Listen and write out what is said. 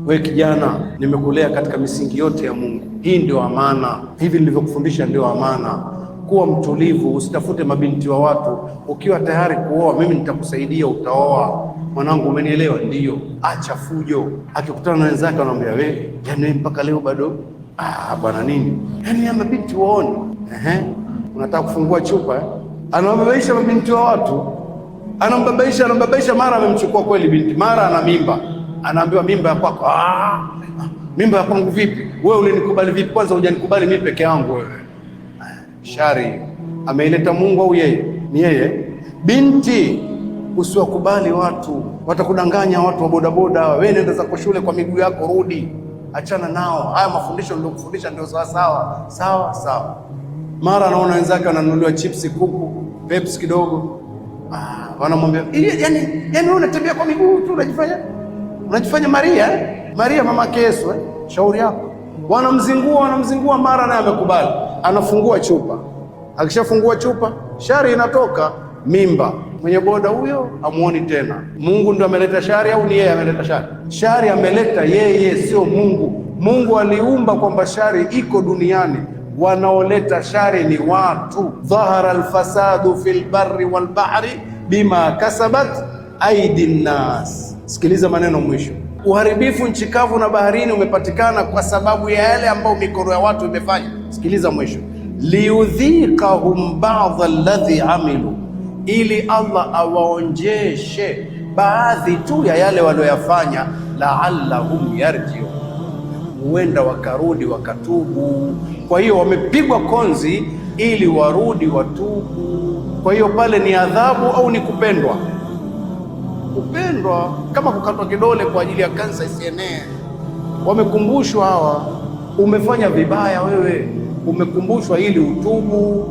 We kijana, nimekulea katika misingi yote ya Mungu. Hii ndio amana. Hivi nilivyokufundisha ndio amana. Kuwa mtulivu, usitafute mabinti wa watu. Ukiwa tayari kuoa, mimi nitakusaidia, utaoa. Mwanangu, umenielewa? Ndiyo. Acha fujo. Akikutana na wenzake anamwambia, we, yani mpaka leo bado bwana nini? Yani ya mabinti waone. Unataka kufungua chupa Anambabaisha mabinti wa watu. Anambabaisha, mara amemchukua kweli binti, mara ana mimba. Anaambiwa mimba ya kwako. Mimba ya kwangu vipi? Wewe ulinikubali vipi? Kwanza hujanikubali mimi peke yangu wewe. Shari ameileta Mungu au yeye? Ni yeye. Binti, usiwakubali watu, watakudanganya watu wa bodaboda. Wewe nenda zako shule kwa miguu yako, rudi, achana nao. Haya mafundisho ndio kufundisha ndio sawa. Mara anaona wenzake wananunuliwa chipsi, kuku, Pepsi kidogo. Wanamwambia, yani wewe unatembea kwa miguu tu, unajifanya Maria mama Yesu, shauri yako. Wanamzingua, mara naye amekubali. Anafungua chupa. Akishafungua chupa, shari inatoka, mimba. Mwenye boda huyo amuoni tena. Mungu ndo ameleta shari au ni yeye ameleta shari? Shari ameleta yeye, sio Mungu. Mungu aliumba kwamba shari iko duniani. Wanaoleta shari ni watu. Dhahara alfasadu fil barri wal bahri bima kasabat aidi nnas. Sikiliza maneno mwisho. Uharibifu nchi kavu na baharini umepatikana kwa sababu ya yale ambayo mikono ya watu imefanya. Sikiliza mwisho. Liudhiqahum ba'dha alladhi amilu, ili Allah awaonjeshe baadhi tu ya yale walioyafanya. La'allahum yarji'un, huenda wakarudi wakatubu. Kwa hiyo wamepigwa konzi ili warudi watubu. Kwa hiyo pale ni adhabu au ni kupendwa? Kupendwa, kama kukatwa kidole kwa ajili ya kansa isienee. Wamekumbushwa hawa, umefanya vibaya wewe, umekumbushwa ili utubu.